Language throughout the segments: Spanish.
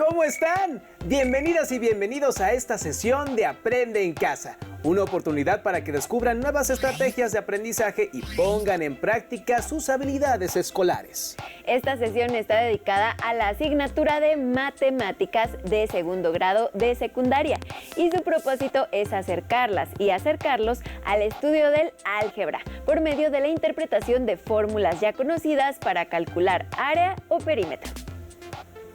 ¿Cómo están? Bienvenidas y bienvenidos a esta sesión de Aprende en Casa. Una oportunidad para que descubran nuevas estrategias de aprendizaje y pongan en práctica sus habilidades escolares. Esta sesión está dedicada a la asignatura de Matemáticas de segundo grado de secundaria y su propósito es acercarlas y acercarlos al estudio del álgebra por medio de la interpretación de fórmulas ya conocidas para calcular área o perímetro.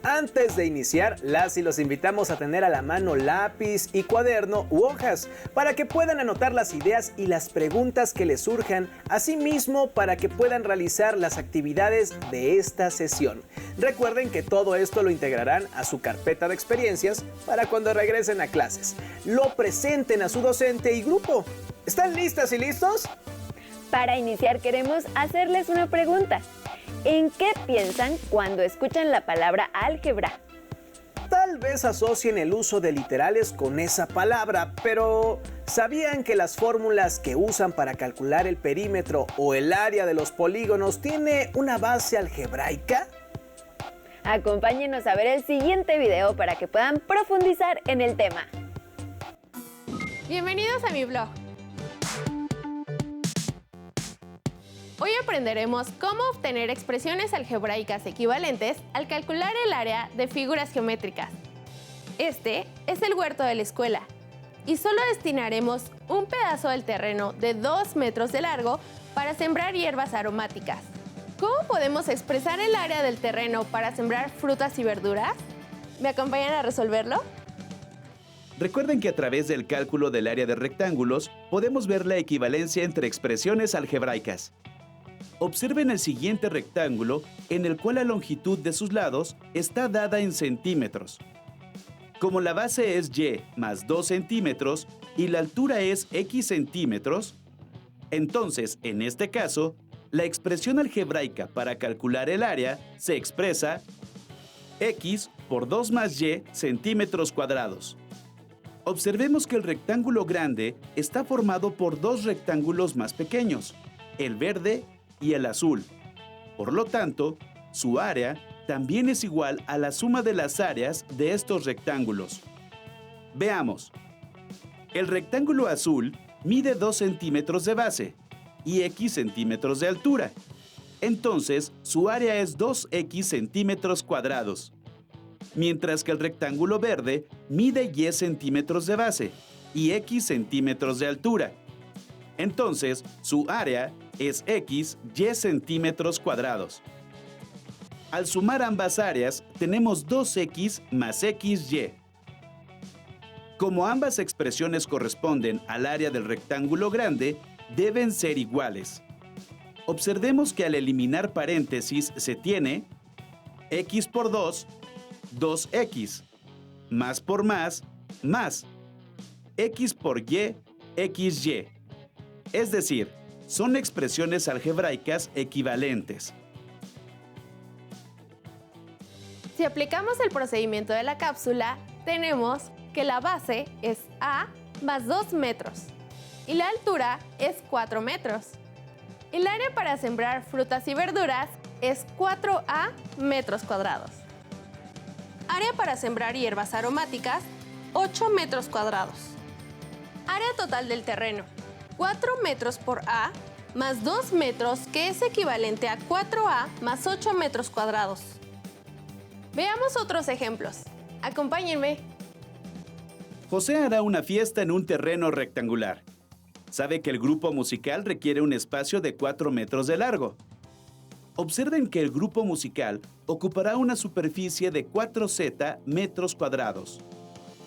Antes de iniciar, las y los invitamos a tener a la mano lápiz y cuaderno u hojas para que puedan anotar las ideas y las preguntas que les surjan, asimismo para que puedan realizar las actividades de esta sesión. Recuerden que todo esto lo integrarán a su carpeta de experiencias para cuando regresen a clases. Lo presenten a su docente y grupo. ¿Están listas y listos? Para iniciar queremos hacerles una pregunta. ¿En qué piensan cuando escuchan la palabra álgebra? Tal vez asocien el uso de literales con esa palabra, pero ¿sabían que las fórmulas que usan para calcular el perímetro o el área de los polígonos tiene una base algebraica? Acompáñenos a ver el siguiente video para que puedan profundizar en el tema. Bienvenidos a mi blog. Hoy aprenderemos cómo obtener expresiones algebraicas equivalentes al calcular el área de figuras geométricas. Este es el huerto de la escuela y solo destinaremos un pedazo del terreno de 2 metros de largo para sembrar hierbas aromáticas. ¿Cómo podemos expresar el área del terreno para sembrar frutas y verduras? ¿Me acompañan a resolverlo? Recuerden que a través del cálculo del área de rectángulos podemos ver la equivalencia entre expresiones algebraicas. Observen el siguiente rectángulo en el cual la longitud de sus lados está dada en centímetros. Como la base es y más 2 centímetros y la altura es x centímetros, entonces, en este caso, la expresión algebraica para calcular el área se expresa x por 2 más y centímetros cuadrados. Observemos que el rectángulo grande está formado por dos rectángulos más pequeños, el verde y el azul. Por lo tanto, su área también es igual a la suma de las áreas de estos rectángulos. Veamos. El rectángulo azul mide 2 centímetros de base y x centímetros de altura. Entonces, su área es 2x centímetros cuadrados. Mientras que el rectángulo verde mide y centímetros de base y x centímetros de altura. Entonces, su área es x y centímetros cuadrados. Al sumar ambas áreas, tenemos 2x más xy. Como ambas expresiones corresponden al área del rectángulo grande, deben ser iguales. Observemos que al eliminar paréntesis se tiene x por 2, 2x, más por más, x por y, xy. Es decir, son expresiones algebraicas equivalentes. Si aplicamos el procedimiento de la cápsula, tenemos que la base es a más 2 metros y la altura es 4 metros. El área para sembrar frutas y verduras es 4a metros cuadrados. Área para sembrar hierbas aromáticas, 8 metros cuadrados. Área total del terreno, 4 metros por a más 2 metros, que es equivalente a 4a más 8 metros cuadrados. Veamos otros ejemplos. Acompáñenme. José hará una fiesta en un terreno rectangular. Sabe que el grupo musical requiere un espacio de 4 metros de largo. Observen que el grupo musical ocupará una superficie de 4z metros cuadrados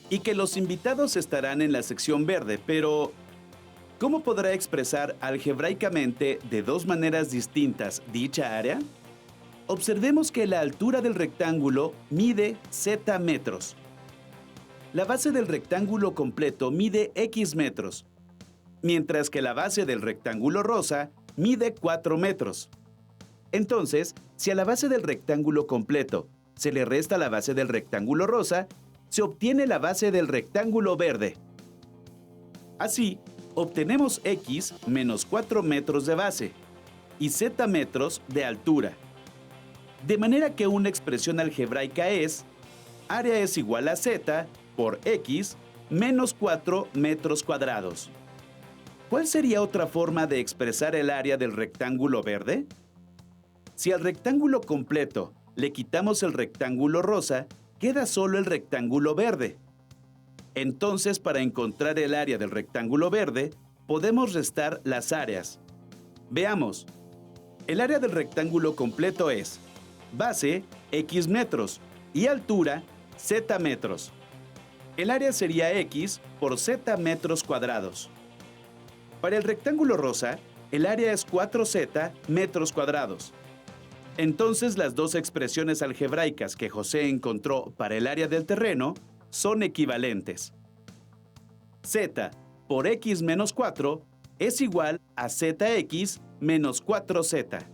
y que los invitados estarán en la sección verde, pero ¿cómo podrá expresar algebraicamente de dos maneras distintas dicha área? Observemos que la altura del rectángulo mide z metros. La base del rectángulo completo mide x metros, mientras que la base del rectángulo rosa mide 4 metros. Entonces, si a la base del rectángulo completo se le resta la base del rectángulo rosa, se obtiene la base del rectángulo verde. Así, obtenemos x menos 4 metros de base y z metros de altura. De manera que una expresión algebraica es área es igual a z por x menos 4 metros cuadrados. ¿Cuál sería otra forma de expresar el área del rectángulo verde? Si al rectángulo completo le quitamos el rectángulo rosa, queda solo el rectángulo verde. Entonces, para encontrar el área del rectángulo verde, podemos restar las áreas. Veamos. El área del rectángulo completo es base, x metros, y altura, z metros. El área sería x por z metros cuadrados. Para el rectángulo rosa, el área es 4z metros cuadrados. Entonces, las dos expresiones algebraicas que José encontró para el área del terreno son equivalentes. Z por x menos 4 es igual a zx menos 4z.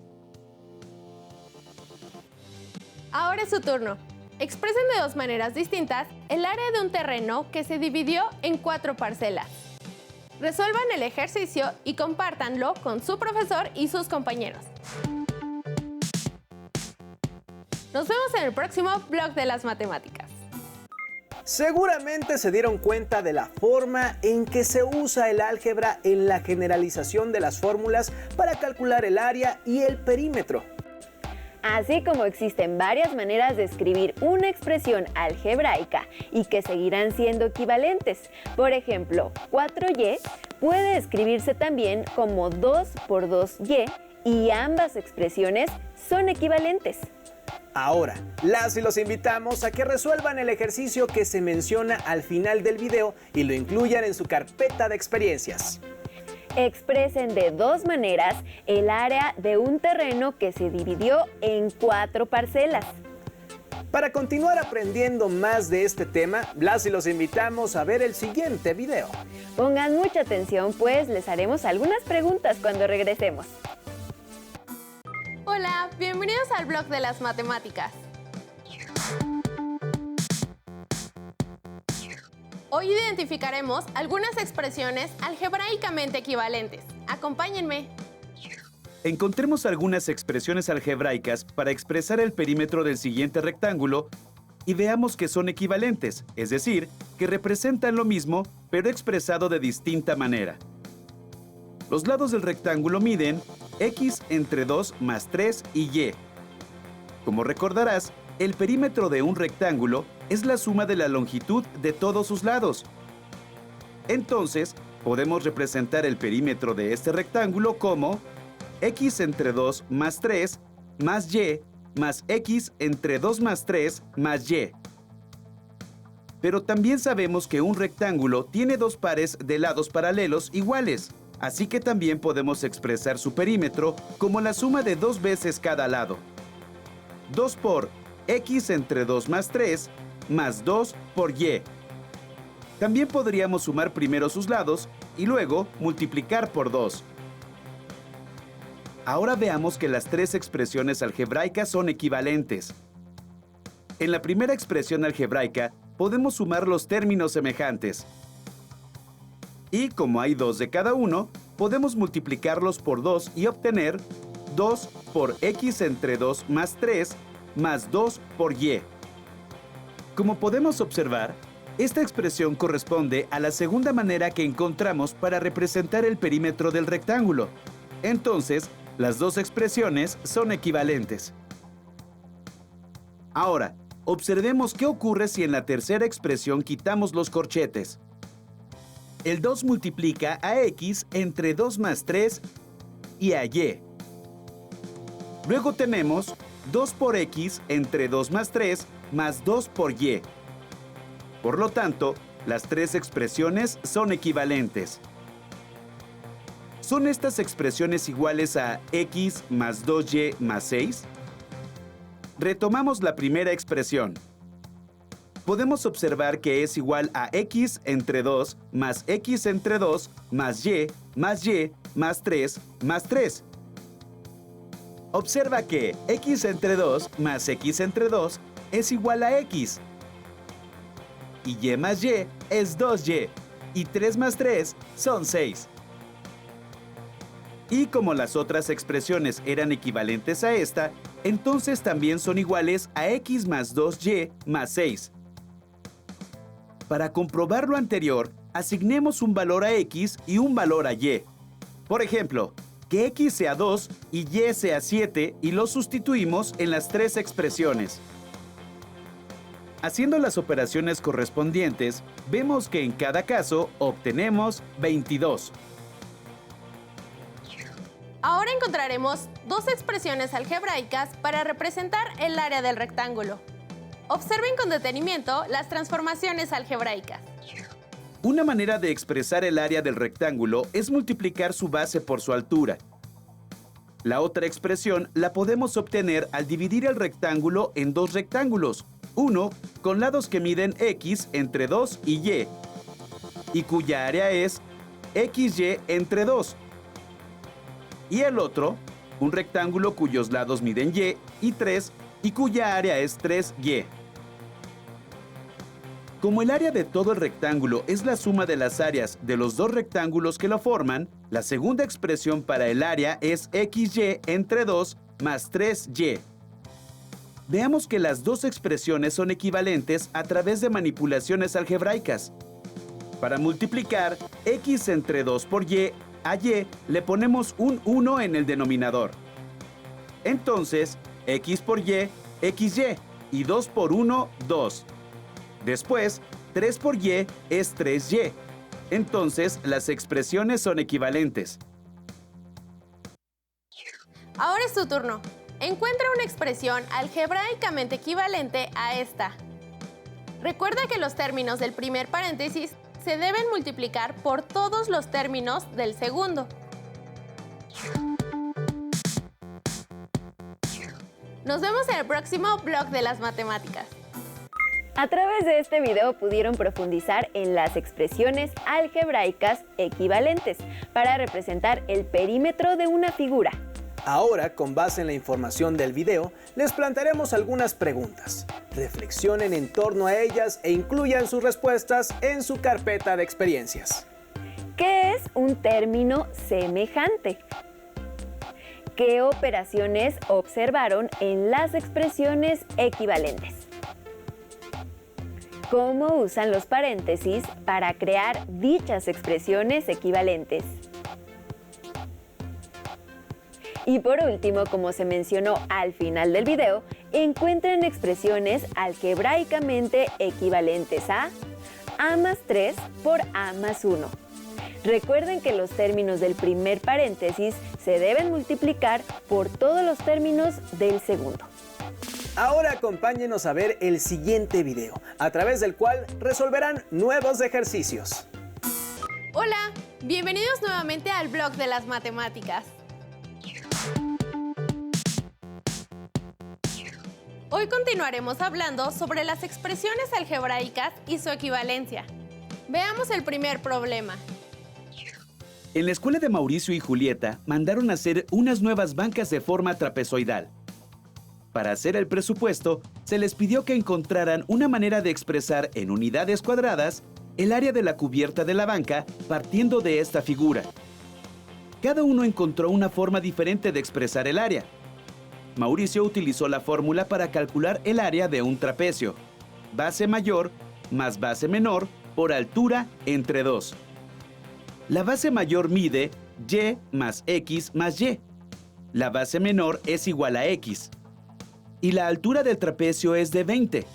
Ahora es su turno. Expresen de dos maneras distintas el área de un terreno que se dividió en 4 parcelas. Resuelvan el ejercicio y compártanlo con su profesor y sus compañeros. Nos vemos en el próximo Blog de las Matemáticas. Seguramente se dieron cuenta de la forma en que se usa el álgebra en la generalización de las fórmulas para calcular el área y el perímetro. Así como existen varias maneras de escribir una expresión algebraica y que seguirán siendo equivalentes. Por ejemplo, 4y puede escribirse también como 2 por 2y y ambas expresiones son equivalentes. Ahora, las y los invitamos a que resuelvan el ejercicio que se menciona al final del video y lo incluyan en su carpeta de experiencias. Expresen de dos maneras el área de un terreno que se dividió en 4 parcelas. Para continuar aprendiendo más de este tema, las y los invitamos a ver el siguiente video. Pongan mucha atención, pues les haremos algunas preguntas cuando regresemos. Hola, bienvenidos al Blog de las Matemáticas. Hoy identificaremos algunas expresiones algebraicamente equivalentes. Acompáñenme. Encontremos algunas expresiones algebraicas para expresar el perímetro del siguiente rectángulo y veamos que son equivalentes, es decir, que representan lo mismo, pero expresado de distinta manera. Los lados del rectángulo miden x entre 2 más 3 y y. Como recordarás, el perímetro de un rectángulo es la suma de la longitud de todos sus lados. Entonces, podemos representar el perímetro de este rectángulo como x entre 2 más 3 más y más x entre 2 más 3 más y. Pero también sabemos que un rectángulo tiene dos pares de lados paralelos iguales, así que también podemos expresar su perímetro como la suma de 2 veces cada lado. 2 por x entre 2 más 3 más 2 por y. También podríamos sumar primero sus lados y luego multiplicar por 2. Ahora veamos que las tres expresiones algebraicas son equivalentes. En la primera expresión algebraica podemos sumar los términos semejantes. Y como hay 2 de cada uno, podemos multiplicarlos por 2 y obtener 2 por x entre 2 más 3 más 2 por y. Como podemos observar, esta expresión corresponde a la segunda manera que encontramos para representar el perímetro del rectángulo. Entonces, las dos expresiones son equivalentes. Ahora, observemos qué ocurre si en la tercera expresión quitamos los corchetes. El 2 multiplica a x entre 2 más 3 y a y. Luego tenemos 2 por x entre 2 más 3 más 2 por y. Por lo tanto, las tres expresiones son equivalentes. ¿Son estas expresiones iguales a x más 2y más 6? Retomamos la primera expresión. Podemos observar que es igual a x entre 2 más x entre 2 más y más 3 más 3. Observa que x entre 2 más x entre 2 es igual a x. Y más y es 2y. Y 3 más 3 son 6. Y como las otras expresiones eran equivalentes a esta, entonces también son iguales a x más 2y más 6. Para comprobar lo anterior, asignemos un valor a x y un valor a y. Por ejemplo, que x sea 2 y y sea 7 y lo sustituimos en las tres expresiones. Haciendo las operaciones correspondientes, vemos que en cada caso obtenemos 22. Ahora encontraremos dos expresiones algebraicas para representar el área del rectángulo. Observen con detenimiento las transformaciones algebraicas. Una manera de expresar el área del rectángulo es multiplicar su base por su altura. La otra expresión la podemos obtener al dividir el rectángulo en dos rectángulos, uno con lados que miden x entre 2 y cuya área es xy entre 2. Y el otro, un rectángulo cuyos lados miden y 3 y cuya área es 3y. Como el área de todo el rectángulo es la suma de las áreas de los dos rectángulos que lo forman, la segunda expresión para el área es xy entre 2 más 3y. Veamos que las dos expresiones son equivalentes a través de manipulaciones algebraicas. Para multiplicar x entre 2 por y, a y le ponemos un 1 en el denominador. Entonces, x por y, xy, y 2 por 1, 2. Después, 3 por y es 3y. Entonces, las expresiones son equivalentes. Ahora es tu turno. Encuentra una expresión algebraicamente equivalente a esta. Recuerda que los términos del primer paréntesis se deben multiplicar por todos los términos del segundo. Nos vemos en el próximo blog de las matemáticas. A través de este video pudieron profundizar en las expresiones algebraicas equivalentes para representar el perímetro de una figura. Ahora, con base en la información del video, les plantearemos algunas preguntas. Reflexionen en torno a ellas e incluyan sus respuestas en su carpeta de experiencias. ¿Qué es un término semejante? ¿Qué operaciones observaron en las expresiones equivalentes? ¿Cómo usan los paréntesis para crear dichas expresiones equivalentes? Y por último, como se mencionó al final del video, encuentren expresiones algebraicamente equivalentes a más 3 por a más 1. Recuerden que los términos del primer paréntesis se deben multiplicar por todos los términos del segundo. Ahora acompáñenos a ver el siguiente video, a través del cual resolverán nuevos ejercicios. Hola, bienvenidos nuevamente al blog de las matemáticas. Hoy continuaremos hablando sobre las expresiones algebraicas y su equivalencia. Veamos el primer problema. En la escuela de Mauricio y Julieta mandaron a hacer unas nuevas bancas de forma trapezoidal. Para hacer el presupuesto, se les pidió que encontraran una manera de expresar en unidades cuadradas el área de la cubierta de la banca partiendo de esta figura. Cada uno encontró una forma diferente de expresar el área. Mauricio utilizó la fórmula para calcular el área de un trapecio: base mayor más base menor por altura entre 2. La base mayor mide y más x más y. La base menor es igual a x. Y la altura del trapecio es de 20,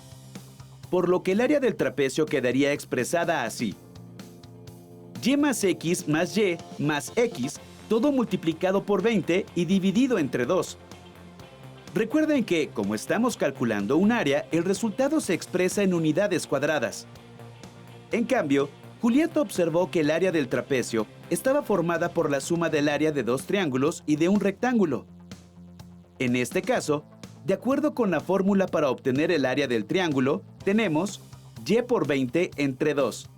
por lo que el área del trapecio quedaría expresada así: y más x, todo multiplicado por 20 y dividido entre 2. Recuerden que, como estamos calculando un área, el resultado se expresa en unidades cuadradas. En cambio, Julieta observó que el área del trapecio estaba formada por la suma del área de dos triángulos y de un rectángulo. En este caso, de acuerdo con la fórmula para obtener el área del triángulo, tenemos y por 20 entre 2.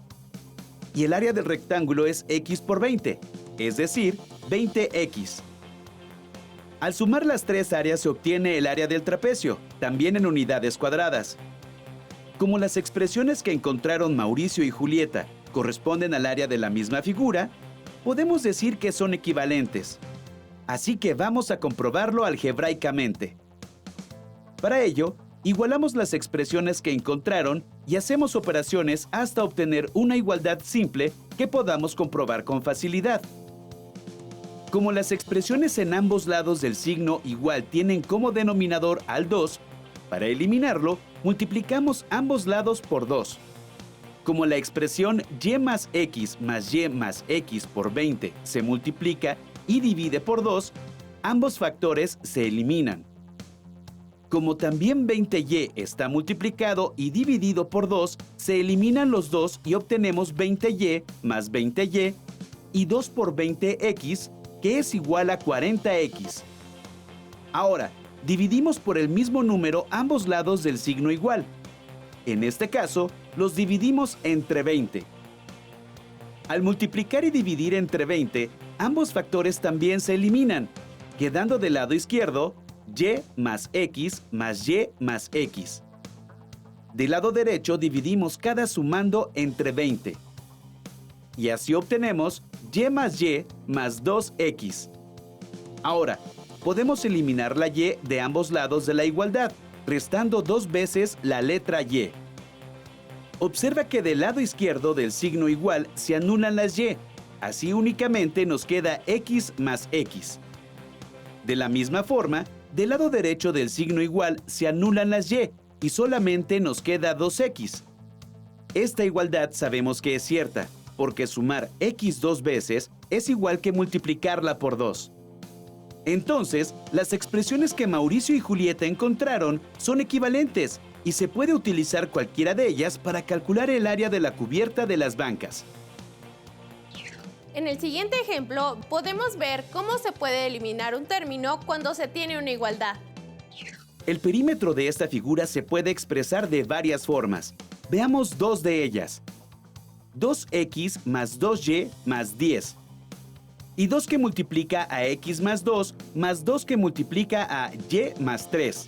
Y el área del rectángulo es x por 20, es decir, 20x. Al sumar las tres áreas se obtiene el área del trapecio, también en unidades cuadradas. Como las expresiones que encontraron Mauricio y Julieta corresponden al área de la misma figura, podemos decir que son equivalentes. Así que vamos a comprobarlo algebraicamente. Para ello, igualamos las expresiones que encontraron y hacemos operaciones hasta obtener una igualdad simple que podamos comprobar con facilidad. Como las expresiones en ambos lados del signo igual tienen como denominador al 2, para eliminarlo, multiplicamos ambos lados por 2. Como la expresión y más x por 20 se multiplica y divide por 2, ambos factores se eliminan. Como también 20y está multiplicado y dividido por 2, se eliminan los 2 y obtenemos 20y más 20y y 2 por 20x, que es igual a 40x. Ahora, dividimos por el mismo número ambos lados del signo igual. En este caso, los dividimos entre 20. Al multiplicar y dividir entre 20, ambos factores también se eliminan, quedando del lado izquierdo y más x más y más x. Del lado derecho dividimos cada sumando entre 20. Y así obtenemos y más 2x. Ahora, podemos eliminar la y de ambos lados de la igualdad, restando 2 veces la letra y. Observa que del lado izquierdo del signo igual se anulan las y, así únicamente nos queda x más x. De la misma forma, del lado derecho del signo igual se anulan las y solamente nos queda 2x. Esta igualdad sabemos que es cierta, porque sumar x 2 veces es igual que multiplicarla por 2. Entonces, las expresiones que Mauricio y Julieta encontraron son equivalentes y se puede utilizar cualquiera de ellas para calcular el área de la cubierta de las bancas. En el siguiente ejemplo, podemos ver cómo se puede eliminar un término cuando se tiene una igualdad. El perímetro de esta figura se puede expresar de varias formas. Veamos dos de ellas. 2x más 2y más 10. Y 2 que multiplica a x más 2 que multiplica a y más 3.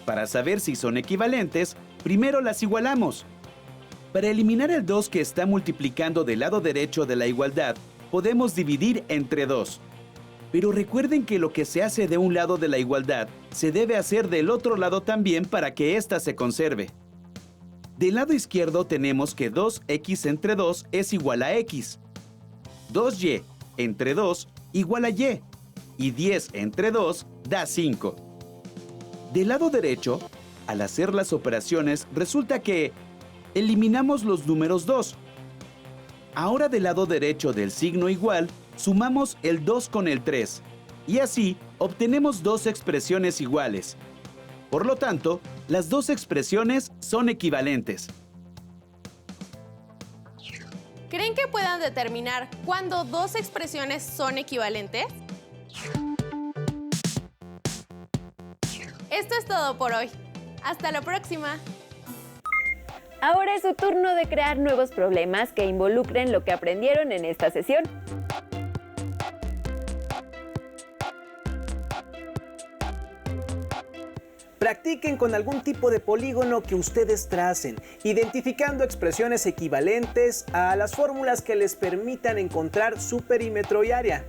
Para saber si son equivalentes, primero las igualamos. Para eliminar el 2 que está multiplicando del lado derecho de la igualdad, podemos dividir entre 2. Pero recuerden que lo que se hace de un lado de la igualdad se debe hacer del otro lado también para que ésta se conserve. Del lado izquierdo tenemos que 2x entre 2 es igual a x. 2y entre 2 igual a y. Y 10 entre 2 da 5. Del lado derecho, al hacer las operaciones, resulta que eliminamos los números 2. Ahora del lado derecho del signo igual, sumamos el 2 con el 3. Y así obtenemos dos expresiones iguales. Por lo tanto, las dos expresiones son equivalentes. ¿Creen que puedan determinar cuándo dos expresiones son equivalentes? Esto es todo por hoy. Hasta la próxima. Ahora es su turno de crear nuevos problemas que involucren lo que aprendieron en esta sesión. Practiquen con algún tipo de polígono que ustedes tracen, identificando expresiones equivalentes a las fórmulas que les permitan encontrar su perímetro y área.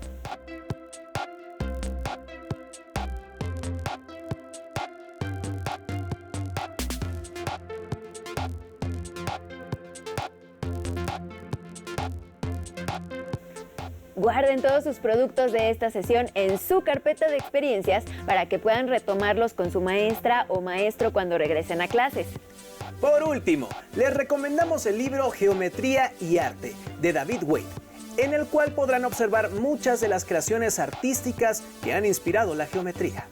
Guarden todos sus productos de esta sesión en su carpeta de experiencias para que puedan retomarlos con su maestra o maestro cuando regresen a clases. Por último, les recomendamos el libro Geometría y Arte de David Wade, en el cual podrán observar muchas de las creaciones artísticas que han inspirado la geometría.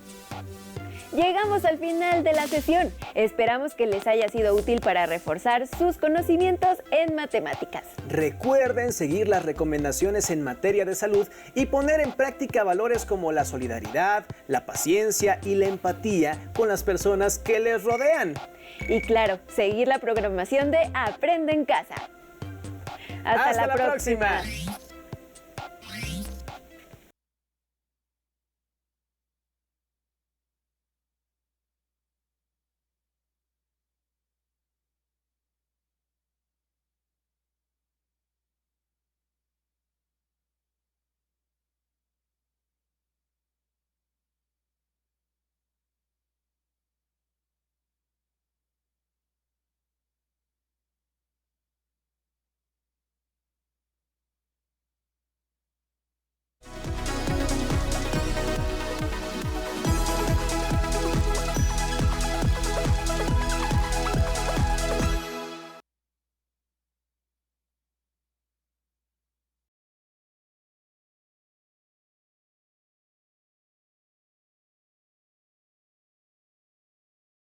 Llegamos al final de la sesión. Esperamos que les haya sido útil para reforzar sus conocimientos en matemáticas. Recuerden seguir las recomendaciones en materia de salud y poner en práctica valores como la solidaridad, la paciencia y la empatía con las personas que les rodean. Y claro, seguir la programación de Aprende en Casa. Hasta la próxima.